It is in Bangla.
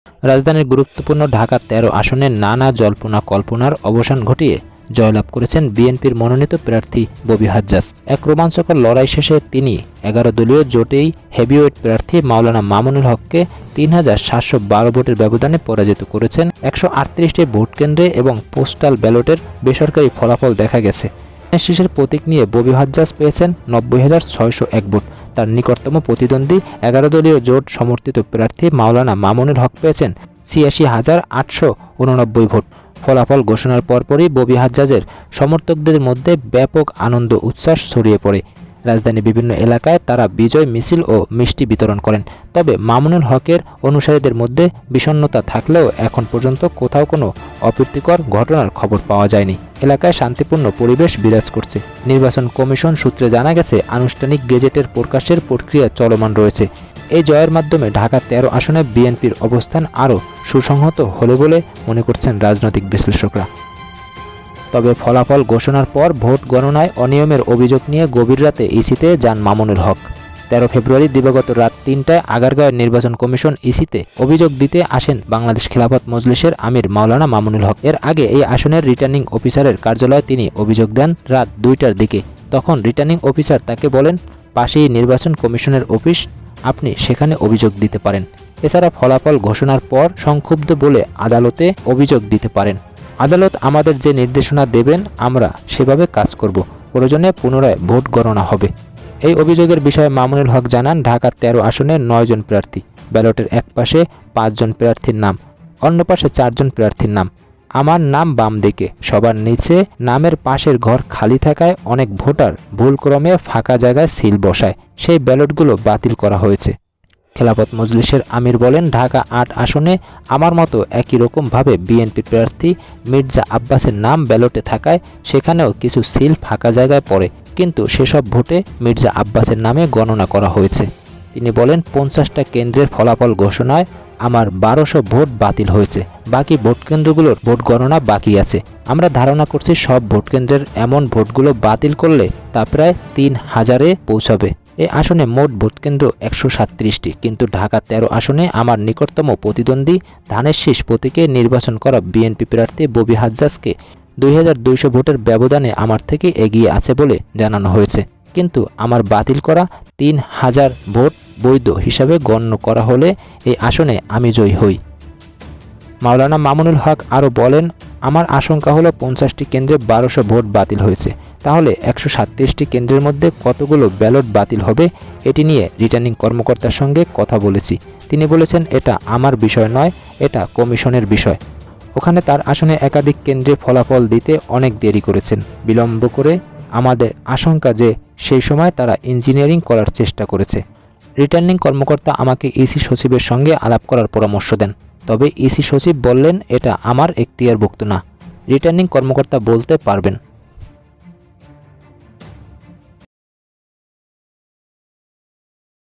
রাজধানীর গুরুত্বপূর্ণ ঢাকা ১৩ আসনে নানা জল্পনা কল্পনার অবসান ঘটিয়ে জয়লাভ করেছেন বিএনপির মনোনীত প্রার্থী ববি হাজ্জাজ। এক রোমাঞ্চকর লড়াই শেষে তিনি ১১ দলীয় জোটেই হেভিওয়েট প্রার্থী মাওলানা মামুনুল হককে ৩,৭১২ ভোটের ব্যবধানে পরাজিত করেছেন। ১৩৮টি ভোটকেন্দ্রে এবং পোস্টাল ব্যালটের বেসরকারি ফলাফল দেখা গেছে। শীষের প্রতীক নিয়ে ববি হাজ্জাজ পেয়েছেন ৯০,৬০১ ভোট। তার নিকটতম প্রতিদ্বন্দ্বী ১১ দলীয় জোট সমর্থিত প্রার্থী মাওলানা মামুনুল হক পেয়েছেন ৮৬,৮৮৯ ভোট। ফলাফল ঘোষণার পরপরই ববি হাজ্জাজের সমর্থকদের মধ্যে ব্যাপক আনন্দ উচ্ছ্বাস ছড়িয়ে পড়ে। রাজধানীর বিভিন্ন এলাকায় তারা বিজয় মিছিল ও মিষ্টি বিতরণ করেন। তবে মামুনুল হকের অনুসারীদের মধ্যে বিষণ্ণতা থাকলেও এখন পর্যন্ত কোথাও কোনো অপ্রীতিকর ঘটনার খবর পাওয়া যায়নি। এলাকায় শান্তিপূর্ণ পরিবেশ বিরাজ করছে। নির্বাচন কমিশন সূত্রে জানা গেছে, আনুষ্ঠানিক গেজেটের প্রকাশের প্রক্রিয়া চলমান রয়েছে। এই জয়ের মাধ্যমে ঢাকা ১৩ আসনে বিএনপির অবস্থান আরও সুসংহত হলে বলে মনে করছেন রাজনৈতিক বিশ্লেষকরা। তবে ফলাফল ঘোষণার পর ভোট গণনায় অনিয়মের অভিযোগ নিয়ে গভীর রাতে ইসিতে যান মামুনুল হক। ১৩ ফেব্রুয়ারি দিবাগত রাত ৩টায় আগারগাঁওয়ের নির্বাচন কমিশন ইসিতে অভিযোগ দিতে আসেন বাংলাদেশ খেলাফত মজলিসের আমির মাওলানা মামুনুল হক। এর আগে এই আসনের রিটার্নিং অফিসারের কার্যালয়ে তিনি অভিযোগ দেন রাত ২টার দিকে। তখন রিটার্নিং অফিসার তাকে বলেন, পাশেই নির্বাচন কমিশনের অফিস, আপনি সেখানে অভিযোগ দিতে পারেন। এছাড়া ফলাফল ঘোষণার পর সংক্ষুব্ধ বলে আদালতে অভিযোগ দিতে পারেন। আদালত আমাদের যে নির্দেশনা দেবেন আমরা সেভাবে কাজ করব। প্রয়োজনে পুনরায় ভোট গণনা হবে। এই অভিযোগের বিষয়ে মামুনুল হক জানান, ঢাকা ১৩ আসনে ৯ জন প্রার্থী। ব্যালটের এক পাশে ৫ জন প্রার্থীর নাম, অন্য পাশে ৪ জন প্রার্থীর নাম। আমার নাম বাম দিকে, সবার নিচে নামের পাশের ঘর খালি থাকায় অনেক ভোটার ভুলক্রমে ফাঁকা জায়গায় সিল বসায়। সেই ব্যালটগুলো বাতিল করা হয়েছে। খেলাফত মজলিসের আমির বলেন, ঢাকা ৮ আসনে আমার মতো একই রকমভাবে বিএনপি প্রার্থী মির্জা আব্বাসের নাম ব্যালটে থাকায় সেখানেও কিছু সিল ফাঁকা জায়গায় পড়ে, কিন্তু সেসব ভোটে মির্জা আব্বাসের নামে গণনা করা হয়েছে। তিনি বলেন, ৫০টা কেন্দ্রের ফলাফল ঘোষণায় আমার ১২০০ ভোট বাতিল হয়েছে। বাকি ভোটকেন্দ্রগুলোর ভোট গণনা বাকি আছে। আমরা ধারণা করছি সব ভোটকেন্দ্রের এমন ভোটগুলো বাতিল করলে তা প্রায় ৩,০০০-এ পৌঁছাবে। এই আসনে মোট ভোটকেন্দ্র ১৩৭টি, কিন্তু ঢাকা ১৩ আসনে আমার নিকটতম প্রতিদ্বন্দ্বী ধানের শীষ প্রতীকে নির্বাচন করা বিএনপি প্রার্থী ববি হাজ্জাজকে ২,২০০ ভোটের ব্যবধানে আমার থেকে এগিয়ে আছে বলে জানানো হয়েছে। কিন্তু আমার বাতিল করা ৩,০০০ ভোট বৈধ হিসাবে গণ্য করা হলে এই আসনে আমি জয়ী হই। মাওলানা মামুনুল হক আরও বলেন, আমার আশঙ্কা হলো ৫০টি কেন্দ্রে ১২০০ ভোট বাতিল হয়েছে। তাহলে ১৩৭টি কেন্দ্রের মধ্যে কতগুলো ব্যালট বাতিল হবে, এটি নিয়ে রিটার্নিং কর্মকর্তার সঙ্গে কথা বলেছি। তিনি বলেছেন, এটা আমার বিষয় নয়, এটা কমিশনের বিষয়। ওখানে তার আসনে একাধিক কেন্দ্রে ফলাফল দিতে অনেক দেরি করেছেন, বিলম্ব করে। আমাদের আশঙ্কা যে সেই সময় তারা ইঞ্জিনিয়ারিং করার চেষ্টা করেছে। রিটার্নিং কর্মকর্তা আমাকে ইসি সচিবের সঙ্গে আলাপ করার পরামর্শ দেন। তবে ইসি সচিব বললেন, এটা আমার এখতিয়ারভুক্ত না, রিটার্নিং কর্মকর্তা বলতে পারবেন।